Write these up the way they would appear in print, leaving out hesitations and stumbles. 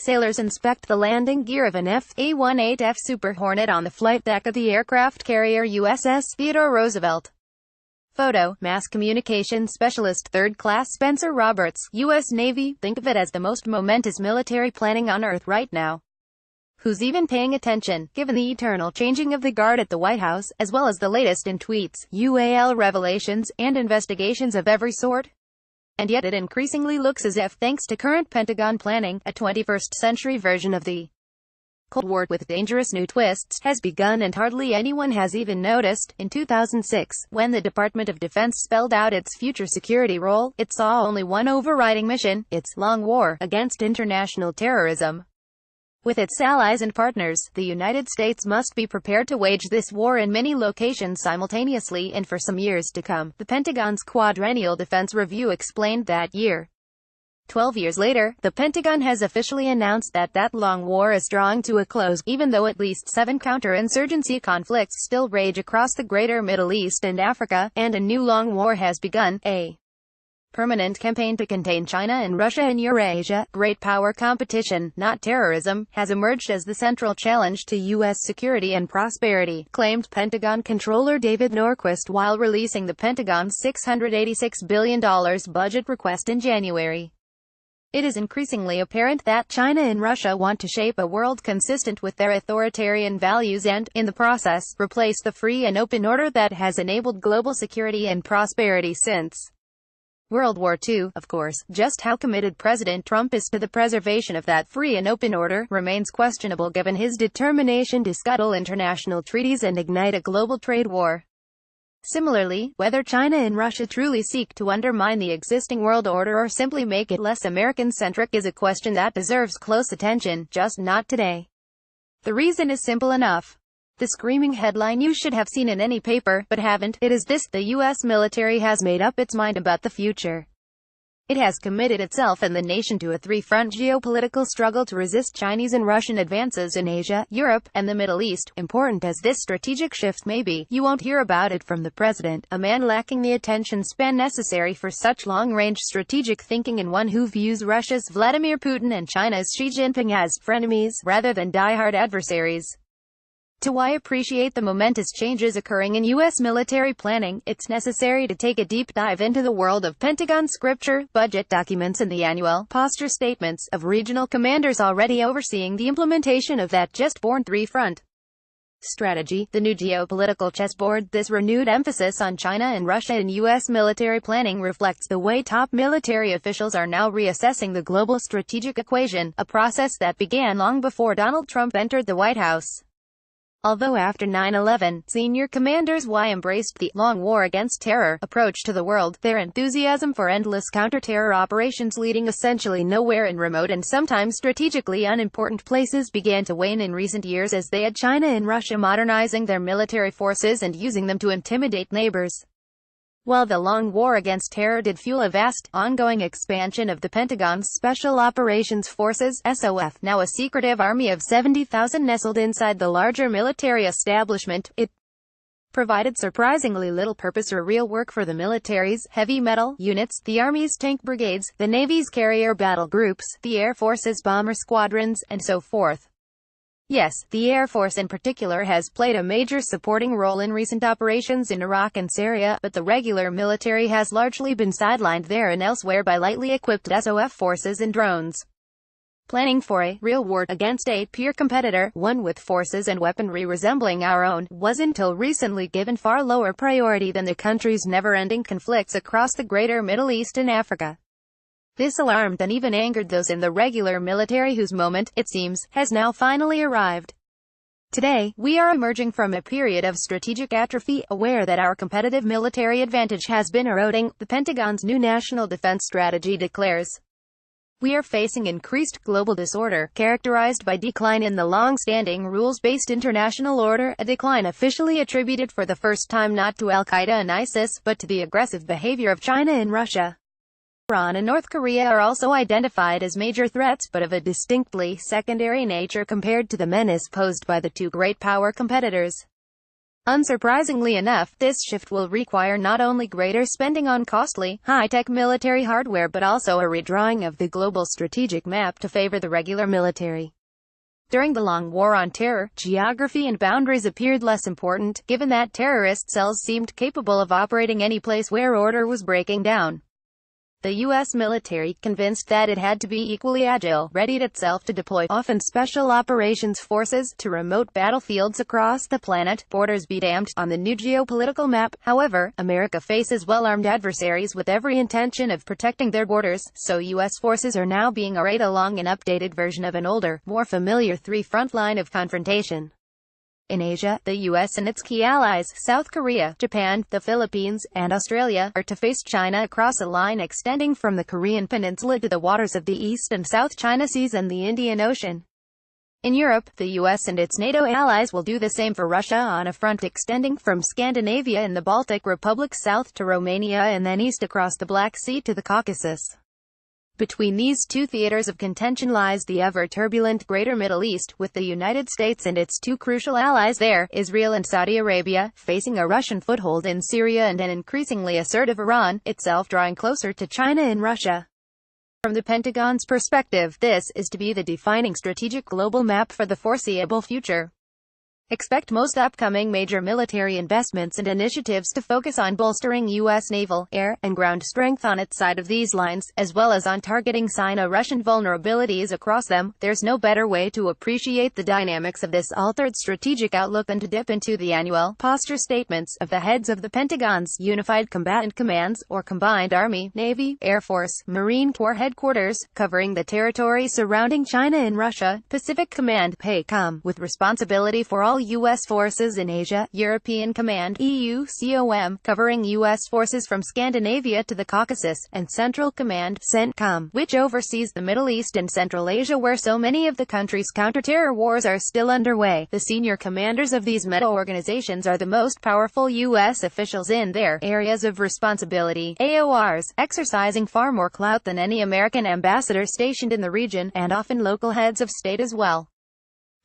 Sailors inspect the landing gear of an A-18F Super Hornet on the flight deck of the aircraft carrier USS Theodore Roosevelt. Photo, Mass Communications Specialist 3rd Class Spencer Roberts, U.S. Navy. Think of it as the most momentous military planning on Earth right now. Who's even paying attention, given the eternal changing of the guard at the White House, as well as the latest in tweets, UAL revelations, and investigations of every sort? And yet it increasingly looks as if, thanks to current Pentagon planning, a 21st-century version of the Cold War with dangerous new twists has begun, and hardly anyone has even noticed. In 2006, when the Department of Defense spelled out its future security role, it saw only one overriding mission: its long war against international terrorism. With its allies and partners, the United States must be prepared to wage this war in many locations simultaneously and for some years to come, the Pentagon's Quadrennial Defense Review explained that year. 12 years later, the Pentagon has officially announced that that long war is drawing to a close, even though at least 7 counterinsurgency conflicts still rage across the greater Middle East and Africa, and a new long war has begun, a permanent campaign to contain China and Russia in Eurasia. Great power competition, not terrorism, has emerged as the central challenge to U.S. security and prosperity, claimed Pentagon Controller David Norquist while releasing the Pentagon's $686 billion budget request in January. It is increasingly apparent that China and Russia want to shape a world consistent with their authoritarian values and, in the process, replace the free and open order that has enabled global security and prosperity since World War II. Of course, just how committed President Trump is to the preservation of that free and open order remains questionable given his determination to scuttle international treaties and ignite a global trade war. Similarly, whether China and Russia truly seek to undermine the existing world order or simply make it less American-centric is a question that deserves close attention, just not today. The reason is simple enough. The screaming headline you should have seen in any paper, but haven't. It is this: the U.S. military has made up its mind about the future. It has committed itself and the nation to a 3-front geopolitical struggle to resist Chinese and Russian advances in Asia, Europe, and the Middle East. Important as this strategic shift may be, you won't hear about it from the president, a man lacking the attention span necessary for such long-range strategic thinking and one who views Russia's Vladimir Putin and China's Xi Jinping as frenemies, rather than die-hard adversaries. To why appreciate the momentous changes occurring in U.S. military planning, it's necessary to take a deep dive into the world of Pentagon scripture, budget documents and the annual posture statements of regional commanders already overseeing the implementation of that just-born 3-front strategy, the new geopolitical chessboard. This renewed emphasis on China and Russia in U.S. military planning reflects the way top military officials are now reassessing the global strategic equation, a process that began long before Donald Trump entered the White House. Although after 9/11, senior commanders embraced the long war against terror approach to the world, their enthusiasm for endless counter-terror operations leading essentially nowhere in remote and sometimes strategically unimportant places began to wane in recent years as they had China and Russia modernizing their military forces and using them to intimidate neighbors. While the long war against terror did fuel a vast, ongoing expansion of the Pentagon's Special Operations Forces (SOF), now a secretive army of 70,000 nestled inside the larger military establishment, it provided surprisingly little purpose or real work for the military's heavy metal units, the Army's tank brigades, the Navy's carrier battle groups, the Air Force's bomber squadrons, and so forth. Yes, the Air Force in particular has played a major supporting role in recent operations in Iraq and Syria, but the regular military has largely been sidelined there and elsewhere by lightly equipped SOF forces and drones. Planning for a real war against a peer competitor, one with forces and weaponry resembling our own, was until recently given far lower priority than the country's never-ending conflicts across the greater Middle East and Africa. This alarmed and even angered those in the regular military whose moment, it seems, has now finally arrived. Today, we are emerging from a period of strategic atrophy, aware that our competitive military advantage has been eroding, the Pentagon's new national defense strategy declares. We are facing increased global disorder, characterized by decline in the long-standing rules-based international order, a decline officially attributed for the first time not to Al-Qaeda and ISIS, but to the aggressive behavior of China and Russia. Iran and North Korea are also identified as major threats, but of a distinctly secondary nature compared to the menace posed by the two great power competitors. Unsurprisingly enough, this shift will require not only greater spending on costly, high-tech military hardware but also a redrawing of the global strategic map to favor the regular military. During the long war on terror, geography and boundaries appeared less important, given that terrorist cells seemed capable of operating any place where order was breaking down. The U.S. military, convinced that it had to be equally agile, readied itself to deploy, often special operations forces, to remote battlefields across the planet. Borders be damned. On the new geopolitical map, however, America faces well-armed adversaries with every intention of protecting their borders, so U.S. forces are now being arrayed along an updated version of an older, more familiar three-front line of confrontation. In Asia, the U.S. and its key allies, South Korea, Japan, the Philippines, and Australia, are to face China across a line extending from the Korean Peninsula to the waters of the East and South China Seas and the Indian Ocean. In Europe, the U.S. and its NATO allies will do the same for Russia on a front extending from Scandinavia and the Baltic Republic south to Romania and then east across the Black Sea to the Caucasus. Between these two theaters of contention lies the ever-turbulent Greater Middle East, with the United States and its two crucial allies there, Israel and Saudi Arabia, facing a Russian foothold in Syria and an increasingly assertive Iran, itself drawing closer to China and Russia. From the Pentagon's perspective, this is to be the defining strategic global map for the foreseeable future. Expect most upcoming major military investments and initiatives to focus on bolstering U.S. naval, air, and ground strength on its side of these lines, as well as on targeting Sino-Russian vulnerabilities across them. There's no better way to appreciate the dynamics of this altered strategic outlook than to dip into the annual posture statements of the heads of the Pentagon's Unified Combatant Commands, or Combined Army, Navy, Air Force, Marine Corps headquarters, covering the territory surrounding China and Russia, Pacific Command, PACOM, with responsibility for all U.S. forces in Asia, European Command, EUCOM, covering U.S. forces from Scandinavia to the Caucasus, and Central Command, CENTCOM, which oversees the Middle East and Central Asia where so many of the country's counter-terror wars are still underway. The senior commanders of these meta-organizations are the most powerful U.S. officials in their areas of responsibility, AORs, exercising far more clout than any American ambassador stationed in the region, and often local heads of state as well.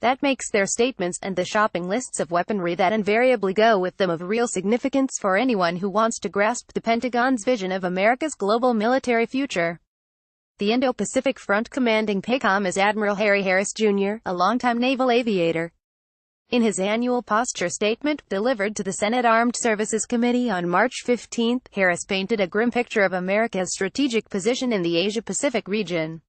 That makes their statements and the shopping lists of weaponry that invariably go with them of real significance for anyone who wants to grasp the Pentagon's vision of America's global military future. The Indo-Pacific Front commanding PACOM is Admiral Harry Harris, Jr., a longtime naval aviator. In his annual posture statement, delivered to the Senate Armed Services Committee on March 15, Harris painted a grim picture of America's strategic position in the Asia-Pacific region.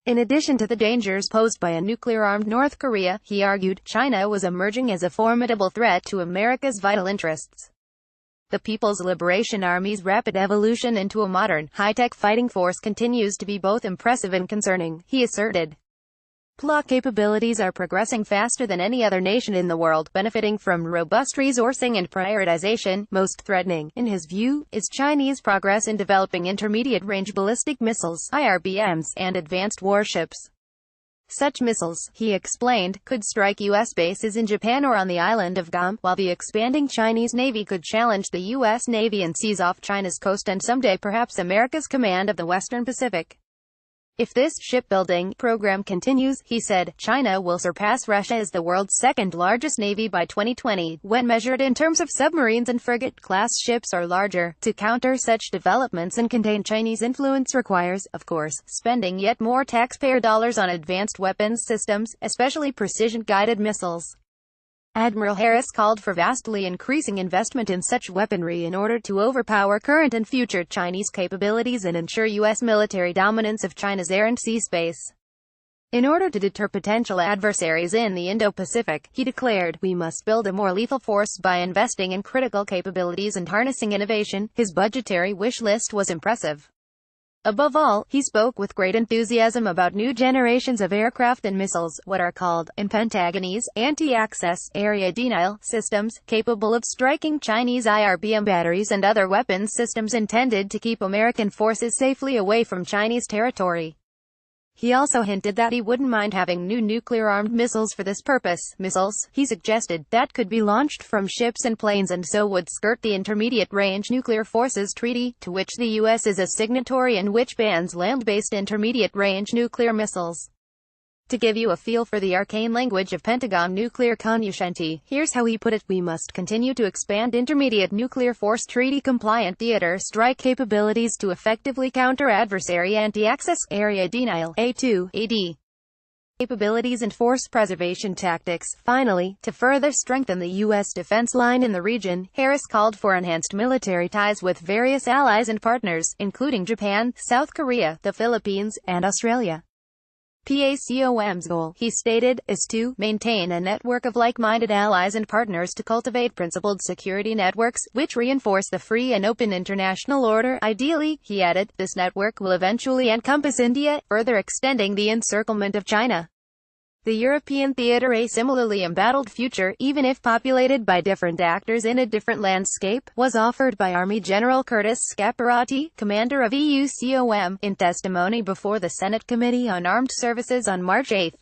In addition to the dangers posed by a nuclear-armed North Korea, he argued, China was emerging as a formidable threat to America's vital interests. The People's Liberation Army's rapid evolution into a modern, high-tech fighting force continues to be both impressive and concerning, he asserted. PLA capabilities are progressing faster than any other nation in the world, benefiting from robust resourcing and prioritization. Most threatening, in his view, is Chinese progress in developing intermediate-range ballistic missiles, IRBMs, and advanced warships. Such missiles, he explained, could strike U.S. bases in Japan or on the island of Guam, while the expanding Chinese Navy could challenge the U.S. Navy and seize off China's coast and someday perhaps America's command of the Western Pacific. If this shipbuilding program continues, he said, China will surpass Russia as the world's second-largest navy by 2020, when measured in terms of submarines and frigate-class ships or larger. To counter such developments and contain Chinese influence requires, of course, spending yet more taxpayer dollars on advanced weapons systems, especially precision-guided missiles. Admiral Harris called for vastly increasing investment in such weaponry in order to overpower current and future Chinese capabilities and ensure U.S. military dominance of China's air and sea space. In order to deter potential adversaries in the Indo-Pacific, he declared, we must build a more lethal force by investing in critical capabilities and harnessing innovation. His budgetary wish list was impressive. Above all, he spoke with great enthusiasm about new generations of aircraft and missiles, what are called, in Pentagonese, anti-access, area denial, systems, capable of striking Chinese IRBM batteries and other weapons systems intended to keep American forces safely away from Chinese territory. He also hinted that he wouldn't mind having new nuclear-armed missiles for this purpose. Missiles, he suggested, that could be launched from ships and planes and so would skirt the Intermediate-Range Nuclear Forces Treaty, to which the U.S. is a signatory and which bans land-based intermediate-range nuclear missiles. To give you a feel for the arcane language of Pentagon nuclear cognoscenti, here's how he put it: we must continue to expand intermediate nuclear force treaty-compliant theater strike capabilities to effectively counter adversary anti-access area denial (A2AD) capabilities and force preservation tactics. Finally, to further strengthen the U.S. defense line in the region, Harris called for enhanced military ties with various allies and partners, including Japan, South Korea, the Philippines, and Australia. PACOM's goal, he stated, is to maintain a network of like-minded allies and partners to cultivate principled security networks, which reinforce the free and open international order. Ideally, he added, this network will eventually encompass India, further extending the encirclement of China. The European theater, a similarly embattled future, even if populated by different actors in a different landscape, was offered by Army General Curtis Scaparrotti, commander of EUCOM, in testimony before the Senate Committee on Armed Services on March 8.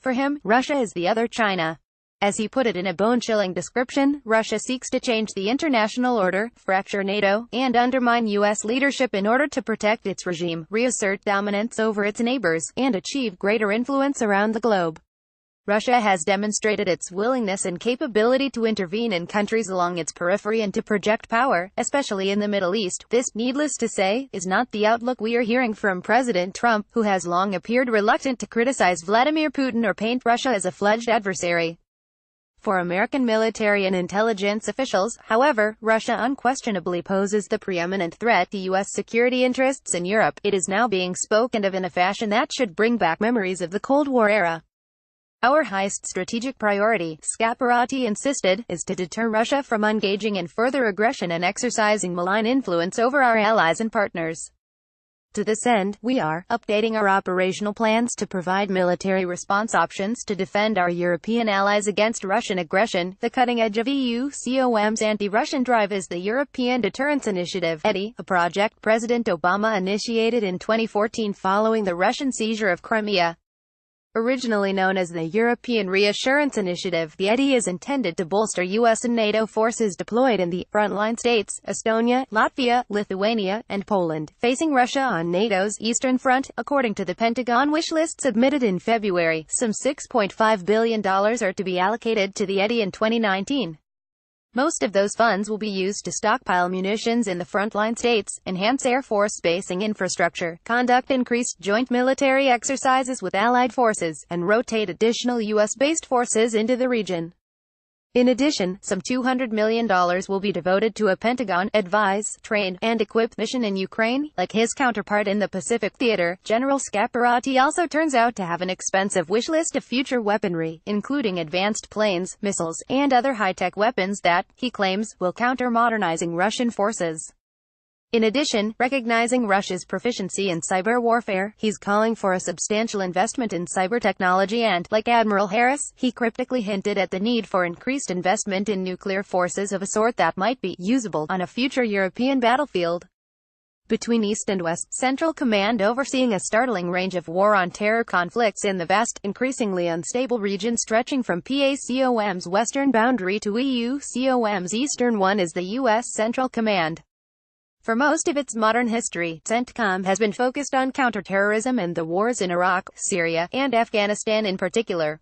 For him, Russia is the other China. As he put it in a bone-chilling description, Russia seeks to change the international order, fracture NATO, and undermine U.S. leadership in order to protect its regime, reassert dominance over its neighbors, and achieve greater influence around the globe. Russia has demonstrated its willingness and capability to intervene in countries along its periphery and to project power, especially in the Middle East. This, needless to say, is not the outlook we are hearing from President Trump, who has long appeared reluctant to criticize Vladimir Putin or paint Russia as a fledged adversary. For American military and intelligence officials, however, Russia unquestionably poses the preeminent threat to U.S. security interests in Europe. It is now being spoken of in a fashion that should bring back memories of the Cold War era. Our highest strategic priority, Scaparrotti insisted, is to deter Russia from engaging in further aggression and exercising malign influence over our allies and partners. To this end, we are updating our operational plans to provide military response options to defend our European allies against Russian aggression. The cutting edge of EUCOM's anti-Russian drive is the European Deterrence Initiative, EDI, a project President Obama initiated in 2014 following the Russian seizure of Crimea. Originally known as the European Reassurance Initiative, the EDI is intended to bolster U.S. and NATO forces deployed in the frontline states, Estonia, Latvia, Lithuania, and Poland, facing Russia on NATO's Eastern Front. According to the Pentagon wishlist submitted in February, some $6.5 billion are to be allocated to the EDI in 2019. Most of those funds will be used to stockpile munitions in the frontline states, enhance Air Force basing infrastructure, conduct increased joint military exercises with allied forces, and rotate additional U.S.-based forces into the region. In addition, some $200 million will be devoted to a Pentagon advise, train, and equip mission in Ukraine. Like his counterpart in the Pacific Theater, General Scaparrotti also turns out to have an expensive wish list of future weaponry, including advanced planes, missiles, and other high-tech weapons that, he claims, will counter modernizing Russian forces. In addition, recognizing Russia's proficiency in cyber warfare, he's calling for a substantial investment in cyber technology and, like Admiral Harris, he cryptically hinted at the need for increased investment in nuclear forces of a sort that might be usable on a future European battlefield. Between East and West, Central Command overseeing a startling range of war on terror conflicts in the vast, increasingly unstable region stretching from PACOM's western boundary to EUCOM's eastern one is the U.S. Central Command. For most of its modern history, CENTCOM has been focused on counterterrorism and the wars in Iraq, Syria, and Afghanistan in particular.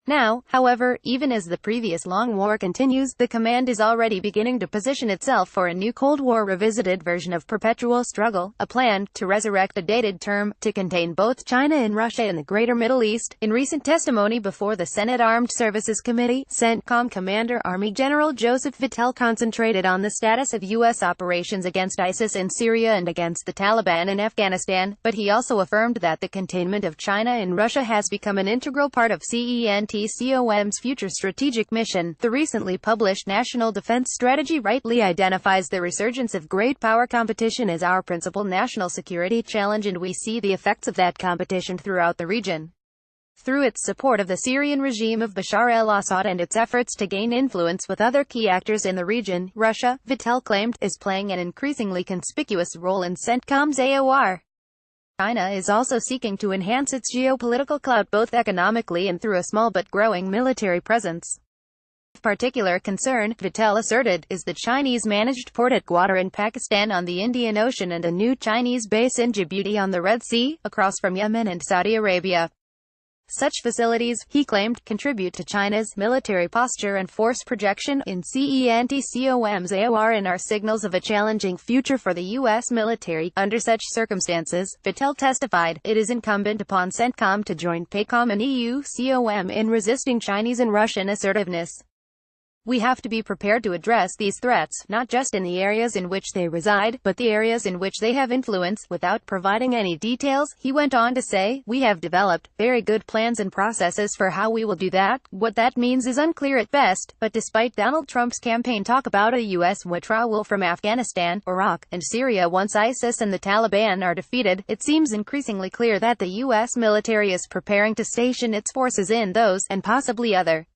Now, however, even as the previous long war continues, the command is already beginning to position itself for a new Cold War revisited version of perpetual struggle, a plan to resurrect a dated term, to contain both China and Russia in the greater Middle East. In recent testimony before the Senate Armed Services Committee, CENTCOM Commander Army General Joseph Vittel concentrated on the status of U.S. operations against ISIS in Syria and against the Taliban in Afghanistan, but he also affirmed that the containment of China and Russia has become an integral part of CENTCOM's future strategic mission. The recently published National Defense Strategy rightly identifies the resurgence of great power competition as our principal national security challenge, and we see the effects of that competition throughout the region. Through its support of the Syrian regime of Bashar al-Assad and its efforts to gain influence with other key actors in the region, Russia, Vittel claimed, is playing an increasingly conspicuous role in CENTCOM's AOR. China is also seeking to enhance its geopolitical clout both economically and through a small but growing military presence. Of particular concern, Vittel asserted, is the Chinese-managed port at Gwadar in Pakistan on the Indian Ocean and a new Chinese base in Djibouti on the Red Sea, across from Yemen and Saudi Arabia. Such facilities, he claimed, contribute to China's military posture and force projection in CENTCOM's AOR and are signals of a challenging future for the U.S. military. Under such circumstances, Patel testified, it is incumbent upon CENTCOM to join PACOM and EUCOM in resisting Chinese and Russian assertiveness. We have to be prepared to address these threats, not just in the areas in which they reside, but the areas in which they have influence. Without providing any details, he went on to say, we have developed very good plans and processes for how we will do that. What that means is unclear at best, but despite Donald Trump's campaign talk about a U.S. withdrawal from Afghanistan, Iraq, and Syria once ISIS and the Taliban are defeated, it seems increasingly clear that the U.S. military is preparing to station its forces in those, and possibly other,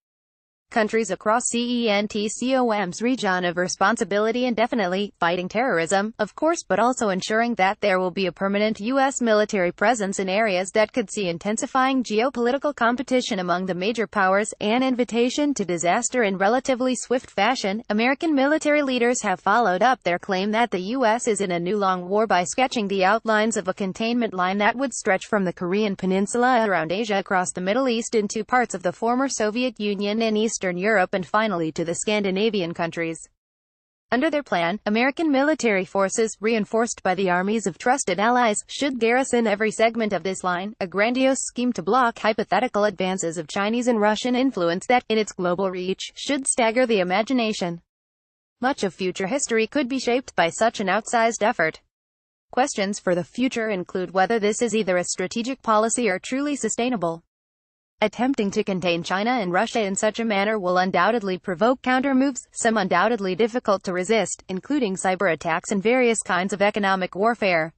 countries across CENTCOM's region of responsibility indefinitely, fighting terrorism, of course, but also ensuring that there will be a permanent U.S. military presence in areas that could see intensifying geopolitical competition among the major powers, an invitation to disaster in relatively swift fashion. American military leaders have followed up their claim that the U.S. is in a new long war by sketching the outlines of a containment line that would stretch from the Korean Peninsula around Asia across the Middle East into parts of the former Soviet Union and Eastern Europe and finally to the Scandinavian countries. Under their plan, American military forces, reinforced by the armies of trusted allies, should garrison every segment of this line, a grandiose scheme to block hypothetical advances of Chinese and Russian influence that, in its global reach, should stagger the imagination. Much of future history could be shaped by such an outsized effort. Questions for the future include whether this is either a strategic policy or truly sustainable. Attempting to contain China and Russia in such a manner will undoubtedly provoke countermoves, some undoubtedly difficult to resist, including cyber attacks and various kinds of economic warfare.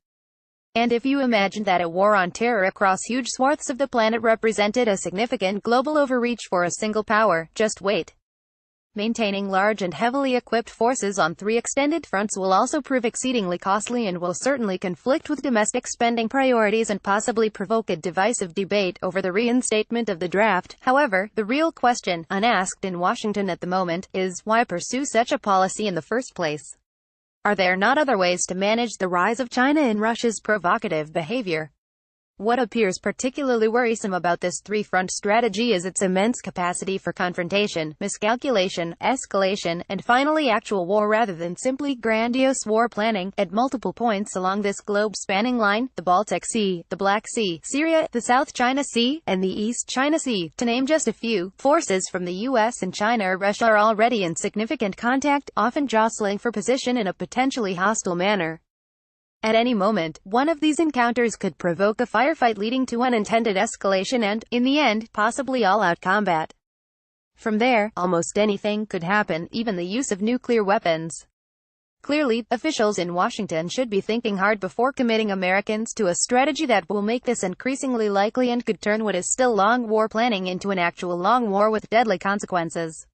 And if you imagined that a war on terror across huge swaths of the planet represented a significant global overreach for a single power, just wait. Maintaining large and heavily equipped forces on 3 extended fronts will also prove exceedingly costly and will certainly conflict with domestic spending priorities and possibly provoke a divisive debate over the reinstatement of the draft. However, the real question, unasked in Washington at the moment, is, why pursue such a policy in the first place? Are there not other ways to manage the rise of China and Russia's provocative behavior? What appears particularly worrisome about this three-front strategy is its immense capacity for confrontation, miscalculation, escalation, and finally actual war rather than simply grandiose war planning. At multiple points along this globe-spanning line, the Baltic Sea, the Black Sea, Syria, the South China Sea, and the East China Sea, to name just a few, forces from the U.S. and China or Russia are already in significant contact, often jostling for position in a potentially hostile manner. At any moment, one of these encounters could provoke a firefight leading to unintended escalation and, in the end, possibly all-out combat. From there, almost anything could happen, even the use of nuclear weapons. Clearly, officials in Washington should be thinking hard before committing Americans to a strategy that will make this increasingly likely and could turn what is still long war planning into an actual long war with deadly consequences.